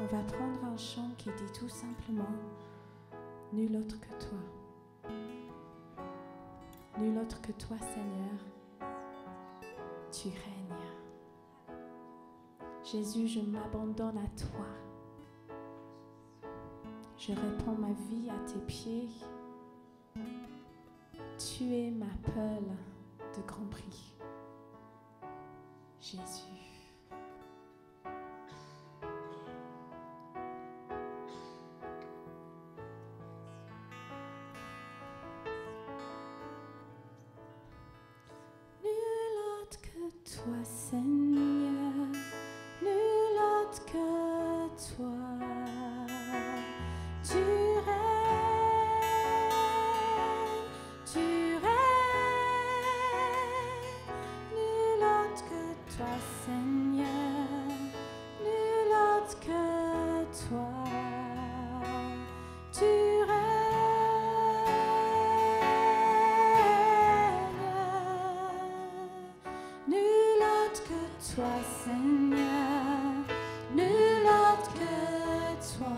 On va prendre un chant qui dit tout simplement « Nul autre que toi. Nul autre que toi, Seigneur. Tu règnes. Jésus, je m'abandonne à toi. Je répands ma vie à tes pieds. Tu es ma pearle de grand prix. Jésus. Toi, Seigneur, nul autre que toi, tu règnes, nul autre que toi, Seigneur, nul autre que toi, tu toi, Seigneur, nul autre que toi,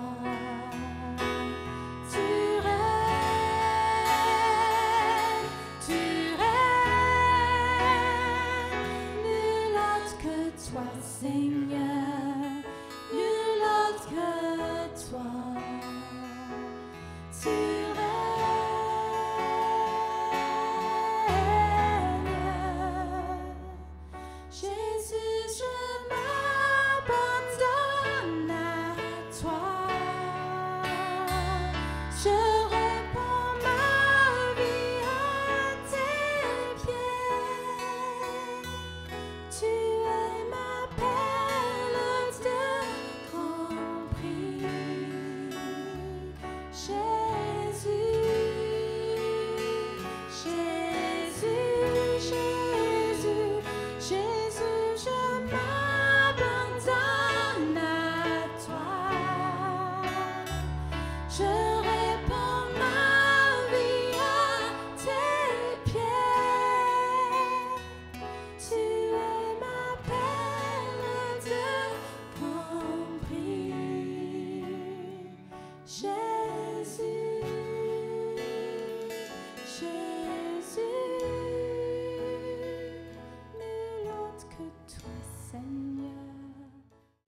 tu règnes, nul autre que toi, Seigneur, nul autre que toi, tu règnes.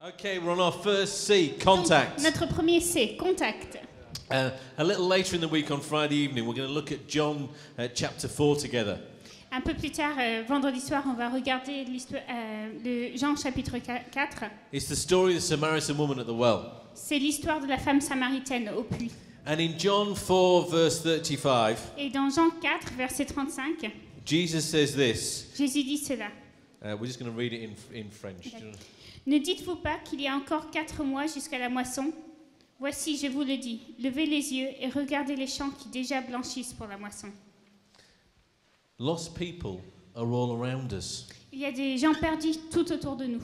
Okay, we're on our first C, contact. Donc, notre premier C, contact. A little later in the week on Friday evening, we're going to look at John chapter 4 together. Un peu plus tard, vendredi soir, on va regarder l'histoire de Jean chapitre 4. It's the story of the Samaritan woman at the well. C'est l'histoire de la femme samaritaine au puits. And in John 4 verse 35, Et dans Jean 4, verset 35, Jesus says this. Jésus dit cela. We're just going to read it in French. Okay. Ne dites-vous pas qu'il y a encore 4 mois jusqu'à la moisson? Voici, je vous le dis, levez les yeux et regardez les champs qui déjà blanchissent pour la moisson. Lost people are all around us. Il y a des gens perdus tout autour de nous.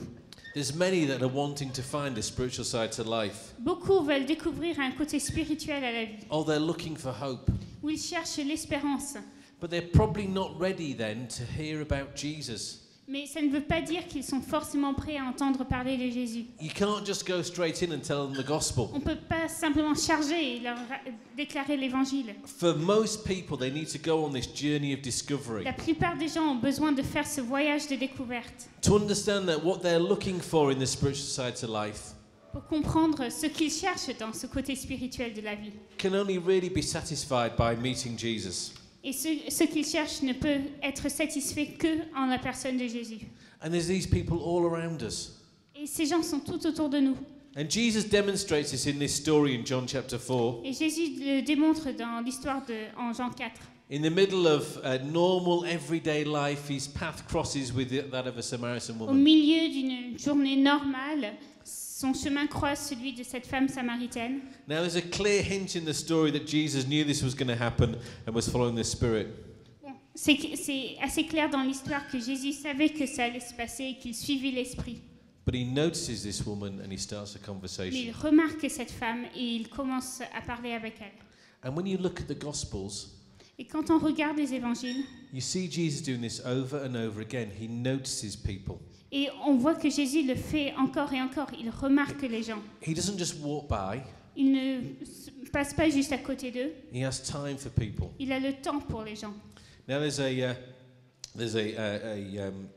There's many that are wanting to find a spiritual side to life. Beaucoup veulent découvrir un côté spirituel à la vie. Oh, they're looking for hope. Où ils cherchent l'espérance. But they're probably not ready then to hear about Jesus. Mais ça ne veut pas dire qu'ils sont forcément prêts à entendre parler de Jésus. You can't just go straight in and tell them the gospel. On ne peut pas simplement charger et leur déclarer l'évangile. For most people, they need to go on this journey of discovery. La plupart des gens ont besoin de faire ce voyage de découverte. To understand that what they're looking for in the spiritual side to life Pour comprendre ce qu'ils cherchent dans ce côté spirituel de la vie. can only really be satisfied by meeting Jesus. Et ce qu'ils cherchent ne peut être satisfait que en la personne de Jésus. And there's these people all around us. Et ces gens sont tout autour de nous. And Jesus demonstrates this in this story in John chapter 4. Et Jésus le démontre dans l'histoire en Jean 4. In the middle of normal everyday life, his path crosses with that of a Samaritan Au woman. milieu d'une journée normale, son chemin croise celui de cette femme samaritaine. Now there's a clear hint in the story that Jesus knew this was going to happen and was following the Spirit. Bon, c'est assez clair dans l'histoire que Jésus savait que ça allait se passer et qu'il suivit l'esprit. But he notices this woman and he starts a Mais il conversation. remarque cette femme et il commence à parler avec elle. And when you look at the Gospels, Et quand on regarde les évangiles, you see Jesus doing this over and over again. He notices people. Et on voit que Jésus le fait encore et encore. Il remarque les gens. He doesn't just walk by. Il ne passe pas juste à côté d'eux. He has time for people. Il a le temps pour les gens. Now there's a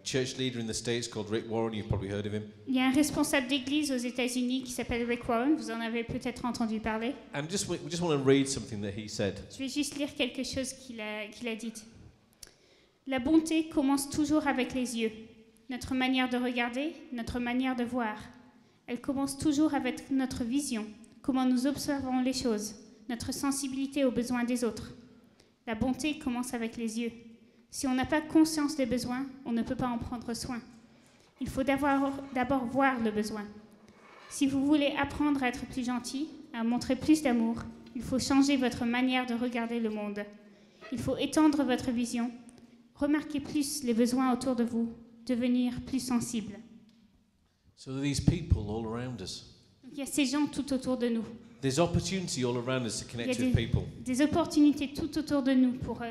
church leader in the States called Rick Warren. You've probably heard of him. Il y a un responsable d'église aux États-Unis qui s'appelle Rick Warren. Vous en avez peut-être entendu parler. And we just want to read something that he said. Je vais juste lire quelque chose qu'il a dit. La bonté commence toujours avec les yeux. Notre manière de regarder, notre manière de voir. Elle commence toujours avec notre vision, comment nous observons les choses, notre sensibilité aux besoins des autres. La bonté commence avec les yeux. Si on n'a pas conscience des besoins, on ne peut pas en prendre soin. Il faut d'abord voir le besoin. Si vous voulez apprendre à être plus gentil, à montrer plus d'amour, il faut changer votre manière de regarder le monde. Il faut étendre votre vision, remarquer plus les besoins autour de vous, devenir plus sensible. So there are these people all around us. Donc, il y a ces gens tout autour de nous. There's opportunity all around us to Il y connect a with people. des opportunités tout autour de nous pour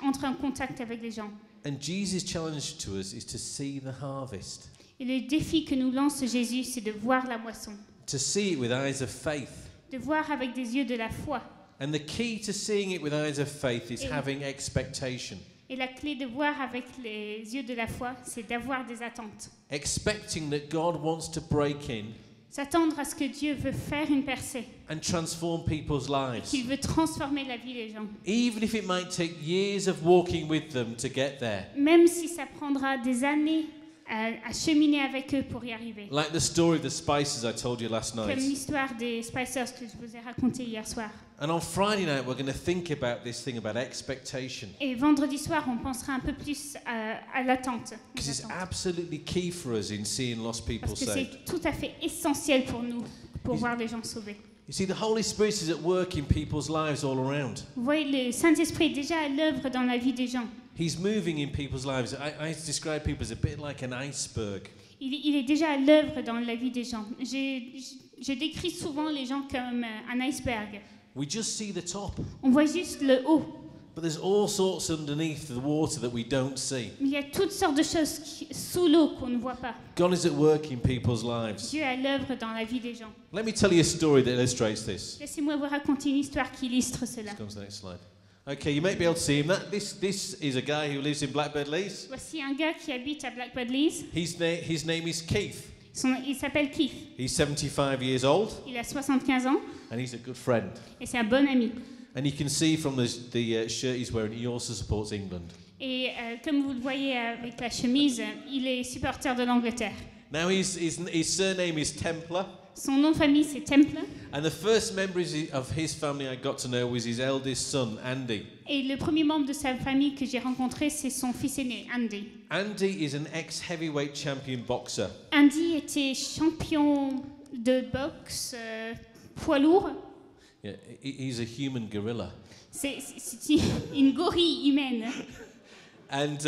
entrer en contact avec les gens. And Jesus' challenge to us is to see the harvest, Et le défi que nous lance Jésus, c'est de voir la moisson, to see it with eyes of faith. de voir avec des yeux de la foi. And the key to seeing it with eyes of faith is Et- having expectation. Et la clé de voir avec les yeux de la foi, c'est d'avoir des attentes. Expecting that God wants to break in S'attendre à ce que Dieu veut faire une percée, and transform people's lives. qu'il veut transformer la vie des gens. Even if it might take years of walking with them to get there. Même si ça prendra des années à cheminer avec eux pour y arriver. Like the story of the spices I told you last Comme night. l'histoire des Spicers que je vous ai racontée hier soir. And on Friday night, we're going to think about this thing about expectation. Et vendredi soir, on pensera un peu plus à l'attente. Because it's absolutely key for us in seeing lost people Parce que saved. c'est tout à fait essentiel pour nous, pour voir les gens sauvés. You see, the Holy Spirit is at work in people's lives all around. Vous voyez, le Saint-Esprit est déjà à l'œuvre dans la vie des gens. He's moving in people's lives. I describe people as a bit like an iceberg. Il est déjà à l'œuvre dans la vie des gens. Je décris souvent les gens comme un iceberg. We just see the top, On voit juste le haut. but there's all sorts underneath the water that we don't see. Mais il y a toutes sortes de choses sous l'eau qu'on ne voit pas. God is at work in people's lives. Dieu est à l'œuvre dans la vie des gens. Let me tell you a story that illustrates this. Laissez-moi vous raconter une histoire qui illustre cela. Let's go on to the next slide. Okay, you may be able to see him. This is a guy who lives in Blackbird Leys. Voici un gars qui habite à Blackbird Leys. His name is Keith. Il s'appelle Keith. He's 75 years old, Il a 75 ans and he's a good friend. et c'est un bon ami. And you can see from the shirt he's wearing, he also supports England. Et comme vous le voyez avec la chemise, il est supporter de l'Angleterre. Now his surname is Templar, Son nom de famille, c'est Temple. and the first member of his family I got to know was his eldest son, Andy. Et le premier membre de sa famille que j'ai rencontré, c'est son fils aîné, Andy. Andy is an ex-heavyweight champion boxer. Andy était champion de boxe poids lourd. Yeah, he's a human gorilla. C'est une gorille humaine. And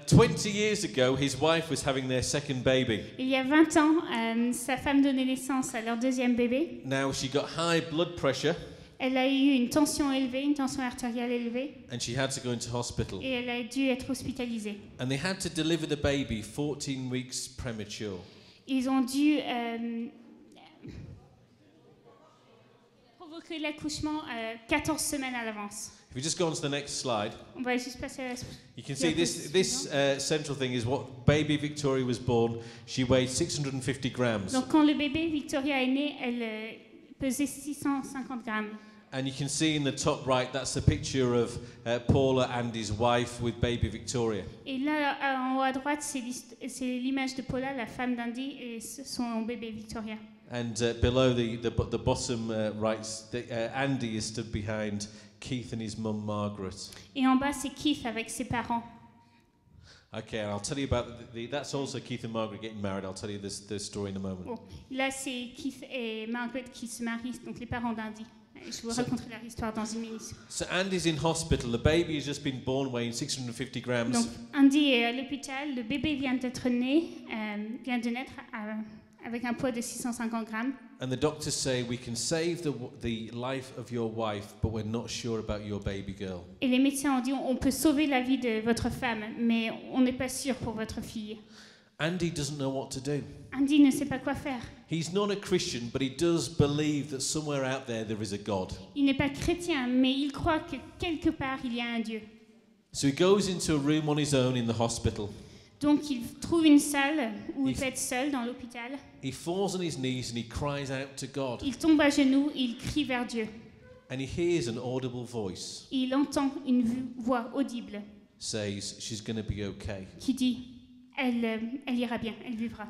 20 years ago, his wife was having their second baby. Il y a 20 ans, sa femme donnait naissance à leur deuxième bébé. Now she got high blood pressure, Elle a eu une tension élevée, une tension artérielle élevée, and she had to go into hospital. et elle a dû être hospitalisée. And they had to deliver the baby 14 weeks premature. Ils ont dû provoquer l'accouchement 14 semaines à l'avance. If we just go on to the next slide, On va juste passer à la... you can see this central thing is what baby Victoria was born. She weighed 650 grams. Donc quand le bébé Victoria est né, elle pesait 650 grammes. And you can see in the top right, that's a picture of Paula and his wife with baby Victoria. Et là, en haut à droite, c'est l'image de Paula, la femme d'Andy, et son bébé Victoria. And below the bottom right, Andy is stood behind Keith and his mum Margaret. Et en bas, c'est Keith avec ses parents. Okay, and I'll tell you about that's also Keith and Margaret getting married. I'll tell you the story in a moment. Bon, là, c'est Keith et Margaret qui se marient, donc les parents d'Andy. Je vous raconterai leur histoire dans une minute. So Andy's in hospital. The baby has just been born weighing 650 grams. Donc Andy est à l'hôpital, le bébé vient de naître avec un poids de 650 grammes. And the doctors say we can save the life of your wife, but we're not sure about your baby girl. Et les médecins ont dit on peut sauver la vie de votre femme, mais on n'est pas sûr pour votre fille. Andy doesn't know what to do. Andy ne sait pas quoi faire. He's not a Christian, but he does believe that somewhere out there is a God. Il n'est pas chrétien, mais il croit que quelque part il y a un Dieu. So he goes into a room on his own in the hospital. Donc il trouve une salle où il peut être seul dans l'hôpital. He falls on his knees and he cries out to God. Il tombe à genoux et il crie vers Dieu. And he hears an audible voice Et il entend une voix audible says, she's going to be okay. qui dit elle ira bien, elle vivra.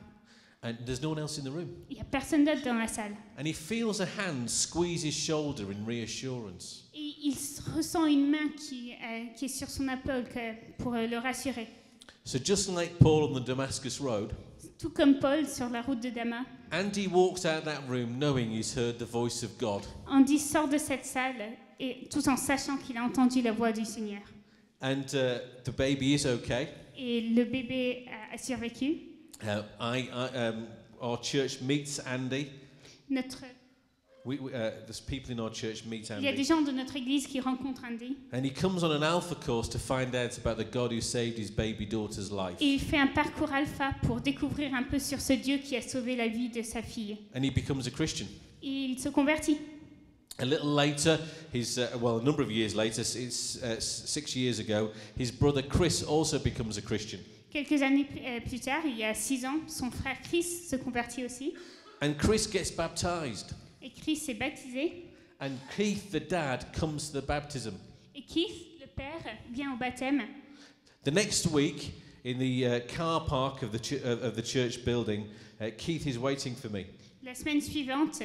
And there's no one else in the room. Il n'y a personne d'autre dans la salle. And he feels a hand squeeze his shoulder in reassurance. Et il ressent une main qui est sur son épaule pour le rassurer. So just like Paul on the Damascus Road, Tout comme Paul sur la route de Damas, Andy walks out that room knowing he's heard the voice of God. Andy sort de cette salle et tout en sachant qu'il a entendu la voix du Seigneur. And the baby is okay. Et le bébé a survécu. Our church meets Andy. Il There's people in our church meet y a des Andy. gens de notre église qui rencontrent Andy. And he comes on an alpha course to find out about the God who saved his baby daughter's life. Et il fait un parcours alpha pour découvrir un peu sur ce Dieu qui a sauvé la vie de sa fille. And he becomes a Christian. Et il se convertit. A little later, a number of years later, 6 years ago, his brother Chris also becomes a Christian. Quelques années plus tard, il y a 6 ans, son frère Chris se convertit aussi. And Chris gets baptized. Et Chris est baptisé. And Keith, the dad, comes to the baptism. Et Keith, le père, vient au baptême. The next week, in the car park of the church building, Keith is waiting for me. La semaine suivante,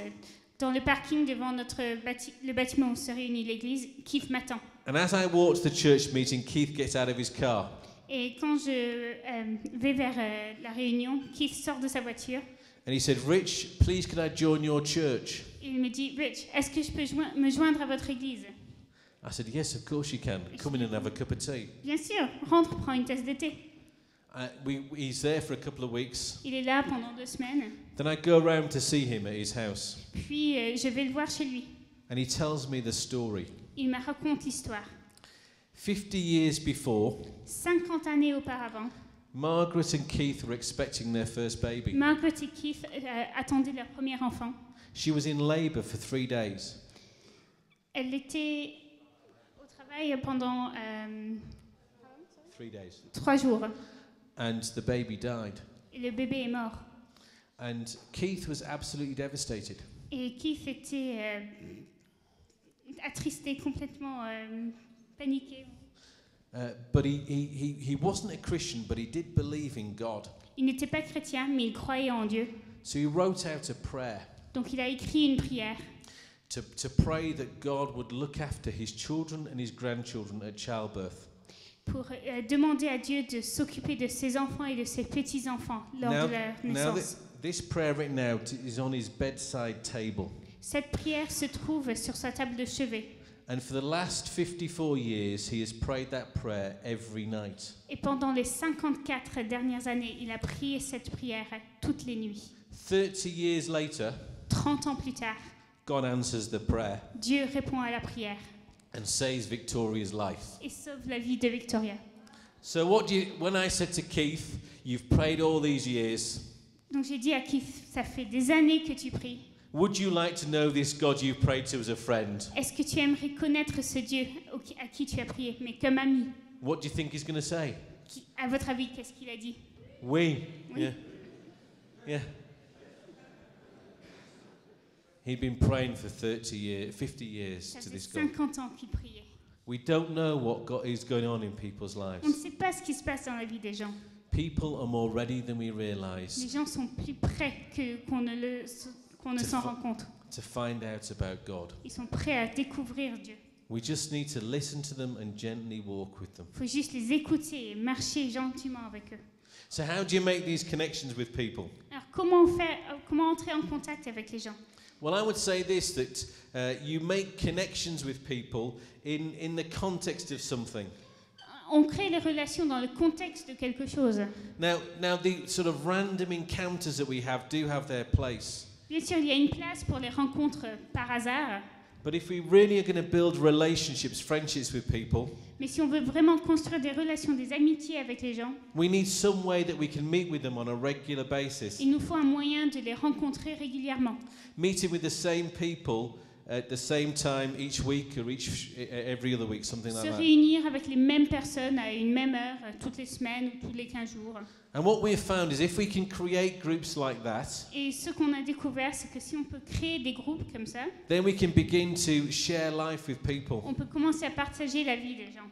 dans le parking devant le bâtiment où se réunit l'église, Keith m'attend. And as I walk to the church meeting, Keith gets out of his car. Et quand je vais vers la réunion, Keith sort de sa voiture. And he said, Rich, please could I join your church? Et il me dit, Rich, est-ce que je peux me joindre à votre église? I said, yes, of course you can. Come in and have a cup of tea. Bien sûr, rentre, prends une tasse de thé. He's there for a couple of weeks. Il est là pendant 2 semaines. Then I go around to see him at his house. Puis je vais le voir chez lui. And he tells me the story. Il me raconte l'histoire. 50 years before, 50 années auparavant, Margaret and Keith were expecting their first baby. Margaret et Keith attendaient leur premier enfant. She was in labour for 3 days. Elle était au travail pendant 3 days. 3 jours. And the baby died. Et le bébé est mort. And Keith was absolutely devastated. Et Keith était attristé, complètement paniqué. But he wasn't a Christian, but he did believe in God. Il n'était pas chrétien, mais il croyait en Dieu. So he wrote out a prayer Donc il a écrit une prière to pray that God would look after his children and his grandchildren at childbirth. pour demander à Dieu de s'occuper de ses enfants et de ses petits-enfants lors de leur naissance. This prayer written out is on his bedside table. Cette prière se trouve sur sa table de chevet. And for the last 54 years, he has prayed that prayer every night. Et pendant les 54 dernières années, il a prié cette prière toutes les nuits. 30 years later, 30 ans plus tard, God answers the prayer Dieu répond à la prière and saves Victoria's life. et sauve la vie de Victoria. So when I said to Keith, you've prayed all these years, Donc j'ai dit à Keith, ça fait des années que tu pries. would you like to know this God you've prayed to as a friend? Est-ce que tu aimerais connaître ce Dieu à qui tu as prié, mais comme ami? What do you think he's going to say? À votre avis, qu'est-ce qu'il a dit? Oui. Oui. Yeah. He'd been praying for 50 years Ça to fait this God. 50 ans qu'il priait. We don't know what God is going on in people's On ne lives. sait pas ce qui se passe dans la vie des gens. People are more ready than we Les realize gens sont plus prêts qu'on ne s'en rend compte. to find out about God. Ils sont prêts à découvrir Dieu. We just need to listen to them and gently walk with them. Il faut juste les écouter et marcher gentiment avec eux. So how do you make these connections with people? Alors comment entrer en contact avec les gens? Well, I would say this, that you make connections with people in the context of something. On crée les relations dans le contexte de quelque chose. Now the sort of random encounters that we have do have their place. Bien sûr, il y a une place pour les rencontres par hasard, But if we really are going to build relationships, friendships with people, Mais si on veut vraiment construire des relations, des amitiés avec les gens, we need some way that we can meet with them on a regular basis. il nous faut un moyen de les rencontrer régulièrement. Meeting with the same people at the same time each week or every other week, something like Se that. réunir avec les mêmes personnes à une même heure, toutes les semaines ou tous les 15 jours. And what we have found is if we can create groups like that, Et ce qu'on a découvert, c'est que si on peut créer des groupes comme ça, then we can begin to share life with people. on peut commencer à partager la vie des gens.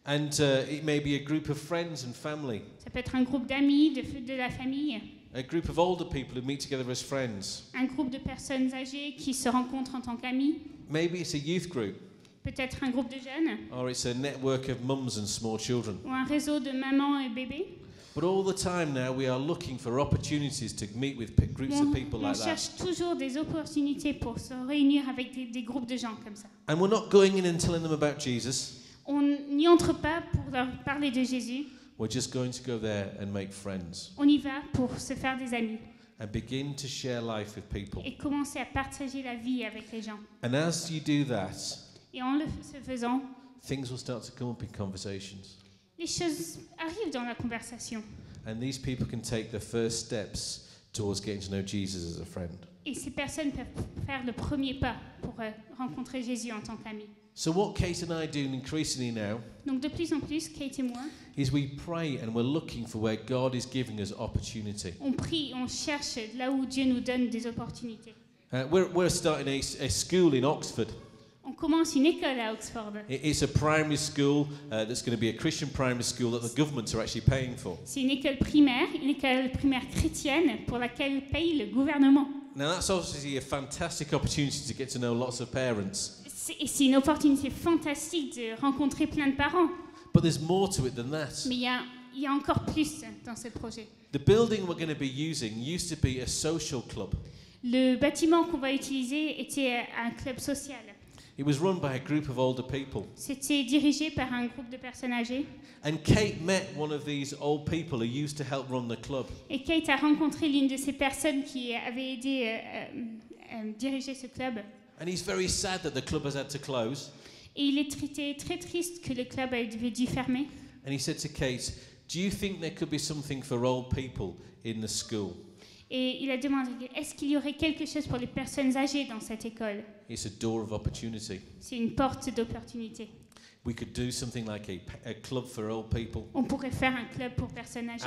And it may be a group of friends and family, Ça peut être un groupe d'amis, de la famille, a group of older people who meet together as friends. un groupe de personnes âgées qui se rencontrent en tant qu'amis, Maybe it's a youth group, peut-être un groupe de jeunes, or it's a network of mums and small children. ou un réseau de mamans et bébés. But all the time now we are looking for opportunities to meet with groups of people On like that. cherche toujours des opportunités pour se réunir avec des groupes de gens comme ça. And we're not going in and telling them about Jesus. On n'y entre pas pour leur parler de Jésus, We're just going to go there and make friends on y va pour se faire des amis and begin to share life with people. et commencer à partager la vie avec les gens. And as you do that, Et en ce faisant, things will start to come up in conversations. les choses arrivent dans la conversation. And these people can take the first steps towards getting to know Jesus as a friend. Et ces personnes peuvent faire le premier pas pour rencontrer Jésus en tant qu'amis. So what Kate and I do increasingly now Donc de plus en plus, Kate et moi, is we pray and we're looking for where God is giving us opportunity. on prie, on cherche là où Dieu nous donne des opportunités. We're starting a school in Oxford. On commence une école à Oxford. It's a primary school that's going to be a Christian primary school that the governments are actually paying for. C'est une école primaire chrétienne pour laquelle paye le gouvernement. Now that's obviously a fantastic opportunity to get to know lots of parents. C'est une opportunité fantastique de rencontrer plein de parents. But there's more to it than that. Mais il y a encore plus dans ce projet. The building we're going to be using used to be a social club. Le bâtiment qu'on va utiliser était un club social. It was run by a group of older people. C'était dirigé par un groupe de personnes âgées. And Kate met one of these old people who used to help run the club. Et Kate a rencontré l'une de ces personnes qui avait aidé à diriger ce club. And he's very sad that the club has had to close. Et il était très triste que le club avait dû fermer. And he said to Kate, "Do you think there could be something for old people in the school?" Et il a demandé, est-ce qu'il y aurait quelque chose pour les personnes âgées dans cette école? It's a door of opportunity. C'est une porte d'opportunité. We could do something like a club for old people. On pourrait faire un club pour personnes âgées.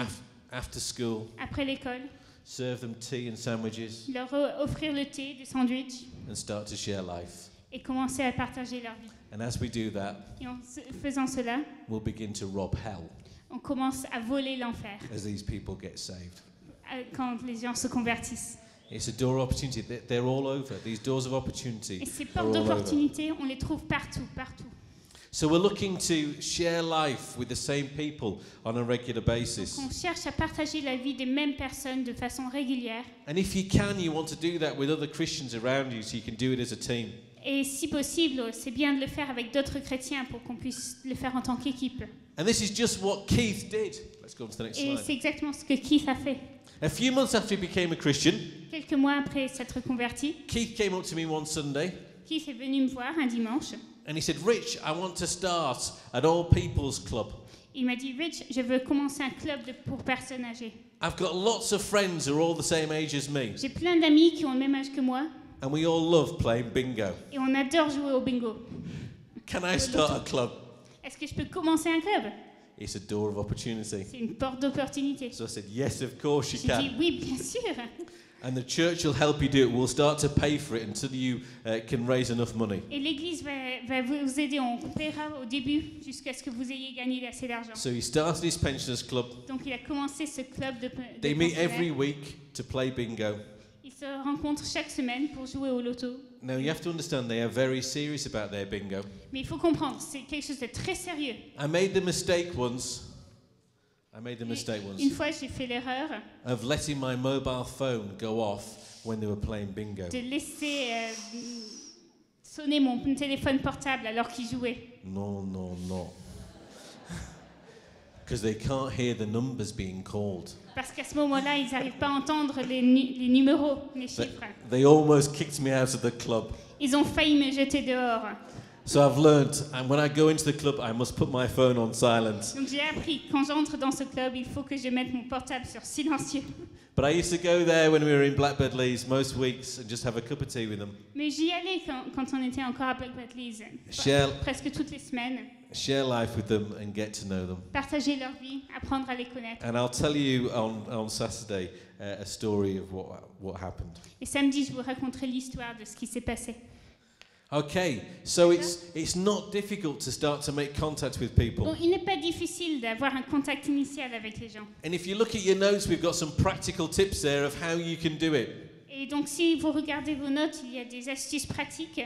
After school, Après l'école, serve them tea and sandwiches leur offrir le thé, des sandwichs, and start to share life. et commencer à partager leur vie. And as we do that, Et en faisant cela, we'll begin to rob hell on commence à voler l'enfer as these people get saved. Quand les gens se convertissent. It's a door of opportunity. They're all over. These doors of opportunity Et ces are portes all over. d'opportunité, on les trouve partout. So we're looking to share life with the same people on a regular basis. On cherche à partager la vie des mêmes personnes de façon régulière. And if you can, you want to do that with other Christians around you, so you can do it as a team. Et si possible, c'est bien de le faire avec d'autres chrétiens pour qu'on puisse le faire en tant qu'équipe. And this is just what Keith did. Let's go on to the next Et slide. c'est exactement ce que Keith a fait. A few months after he became a Christian, Quelques mois après s'être converti, Keith came up to me one Sunday Keith est venu me voir un dimanche. and he said, "Rich, I want to start an old people's club. Il m'a dit, Rich, je veux commencer un club pour personnes âgées. I've got lots of friends who are all the same age as me, J'ai plein d'amis qui ont le même âge que moi and we all love playing bingo. et on adore jouer au bingo. Can I start a club?" Est-ce que je peux commencer un club? It's a door of opportunity. C'est une porte d'opportunité. So I said, "Yes, of course you J'ai dit, can." oui, bien sûr. And the church will help you do it. We'll start to pay for it until you can raise enough money. Et l'église va vous aider. On paiera au début jusqu'à ce que vous ayez gagné assez d'argent. So he started his pensioners club. Donc il a commencé ce club de They meet pensionnaires. every week to play bingo. Ils se rencontrent chaque semaine pour jouer au loto. Now you have to understand they are very serious about their bingo. Mais il faut comprendre, c'est quelque chose de très sérieux. I made the mistake once Une fois, j'ai fait l'erreur of letting my mobile phone go off when they were playing bingo. de laisser sonner mon téléphone portable alors qu'ils jouaient. No. because they can't hear the numbers being called. Parce qu'à ce moment-là, ils n'arrivent pas à entendre les numéros, les chiffres. They almost kicked me out of the club. Ils ont failli me jeter dehors. So I've learned, and when I go into the club, I must put my phone on silent. Donc j'ai appris, quand j'entre dans ce club, il faut que je mette mon portable sur silencieux. But I used to go there when we were in Blackbird Leys most weeks and just have a cup of tea with them. Mais j'y allais quand on était encore à Blackbird Leys, presque toutes les semaines. Share life with them and get to know them. Partager leur vie, apprendre à les connaître. And I'll tell you on Saturday a story of what happened. Et samedi, je vous raconterai l'histoire de ce qui s'est passé. Okay, so it's not difficult to start to make contact with people. Donc, il n'est pas difficile d'avoir un contact initial avec les gens. And if you look at your notes, we've got some practical tips there of how you can do it. Et donc, si vous regardez vos notes, il y a des astuces pratiques.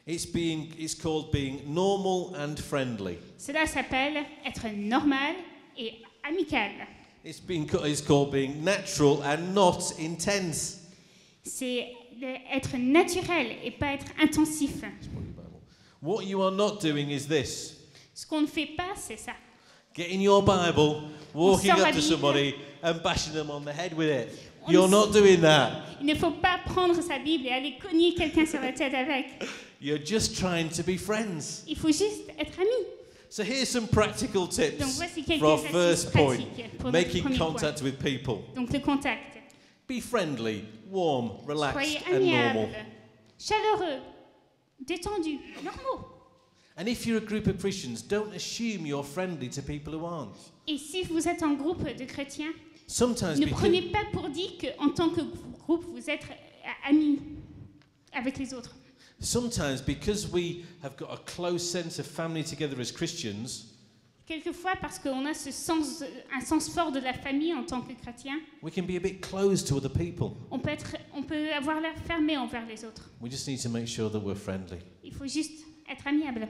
It's called being normal and friendly. Cela s'appelle être normal et amical. It's called being natural and not intense. C'est être naturel et pas être intensif. What you are not doing is this. Ce qu'on ne fait pas, c'est ça. Getting your Bible, walking up to somebody and bashing them on the head with it. You're not doing that. Il ne faut pas prendre sa Bible et aller cogner quelqu'un sur la tête avec. You're just trying to be friends. Il faut juste être amis. So here's some practical tips Donc voici quelques for our astuces first point, pratiques pour notre making premier contact point. with people. Donc le contact. Be friendly, warm, relaxed Soyez and normal. amiable, chaleureux, détendu, normaux. And if you're a group of Christians, don't assume you're friendly to people who aren't. Et si vous êtes un groupe de chrétiens, Sometimes ne because, prenez pas pour dit qu'en tant que groupe, vous êtes amis avec les autres. sometimes because we have got a close sense of family together as Christians, Quelquefois, parce qu'on a un sens fort de la famille en tant que chrétien, we can be a bit closed to other people. on peut avoir l'air fermé envers les autres. We just need to make sure that we're friendly. Il faut juste être amiable.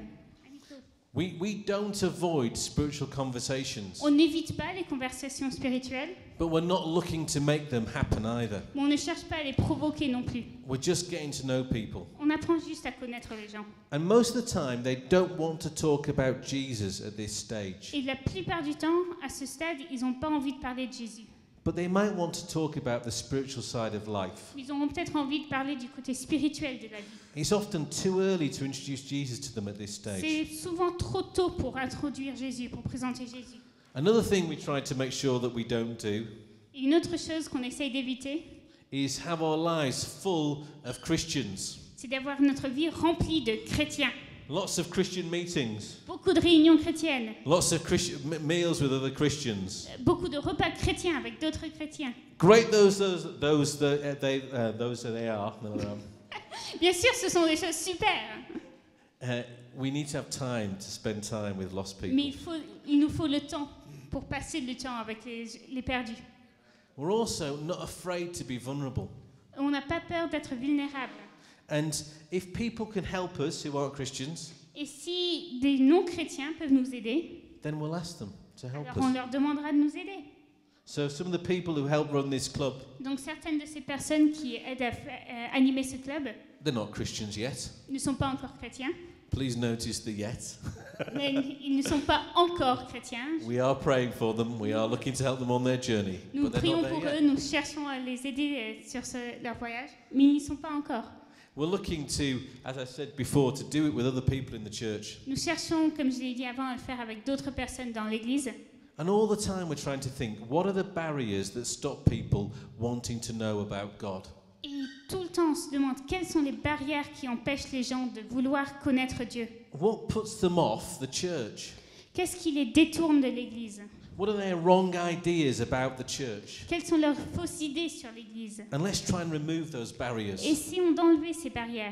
We don't avoid spiritual conversations, On n'évite pas les conversations spirituelles, but we're not looking to make them happen either. mais on ne cherche pas à les provoquer non plus. We're just getting to know people. On apprend juste à connaître les gens. And most of the time, they don't want to talk about Jesus at this stage. Et la plupart du temps, à ce stade, ils n'ont pas envie de parler de Jésus. But they might want to talk about the spiritual side of life. Ils auront peut-être envie de parler du côté spirituel de la vie. It's often too early to introduce Jesus to them at this C'est stage. souvent trop tôt pour introduire Jésus, pour présenter Jésus. Another thing we try to make sure that we don't do Et une autre chose qu'on essaye d'éviter, is have our lives full of Christians. c'est d'avoir notre vie remplie de chrétiens. Lots of Christian meetings, Beaucoup de réunions chrétiennes, lots of meals with other Christians. beaucoup de repas chrétiens avec d'autres chrétiens. Great those that they are. No. Bien sûr, ce sont des choses super, We need to have time to spend time with lost people. mais il nous faut le temps pour passer le temps avec les perdus. We're also not afraid to be vulnerable. On n'a pas peur d'être vulnérable. And if people can help us who aren't Christians, Et si des non-chrétiens peuvent nous aider, then we'll ask them to help alors on us. leur demandera de nous aider. So some of the people who help run this club, Donc certaines de ces personnes qui aident à animer ce club they're not Christians yet. ne sont pas encore chrétiens, Please notice the yet. mais ils ne sont pas encore chrétiens. We are praying for them. We are looking to help them on their journey. Nous But they're prions not pour there eux, yet. nous cherchons à les aider sur leur voyage, mais ils n'y sont pas encore. We're looking to, as I said before, to do it with other people in the church. Nous cherchons, comme je l'ai dit avant, à le faire avec d'autres personnes dans l'Église. And all the time we're trying to think, what are the barriers that stop people wanting to know about God? Et tout le temps, on se demande quelles sont les barrières qui empêchent les gens de vouloir connaître Dieu. What puts them off the church? Qu'est-ce qui les détourne de l'Église? What are their wrong ideas about the church? Quelles sont leurs fausses idées sur l'Église? And let's try and remove those barriers. Essayons d'enlever ces barrières.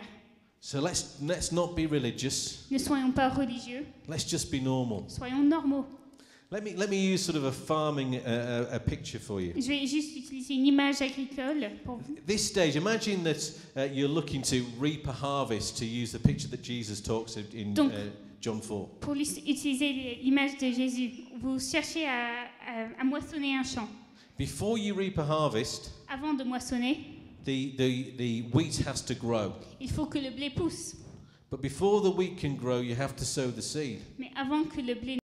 So let's not be religious. Ne soyons pas religieux, Let's just be normal. soyons normaux. Let me use sort of a farming a picture for you. Je vais juste utiliser une image agricole pour vous. This stage, imagine that you're looking to reap a harvest, to use the picture that Jesus talks in Donc, John 4. Pour utiliser l'image de Jésus, vous cherchez à moissonner un champ. Before you reap a harvest, Avant de moissonner, the wheat has to grow. il faut que le blé pousse. But before the wheat can grow, you have to sow the seed. Mais avant que le blé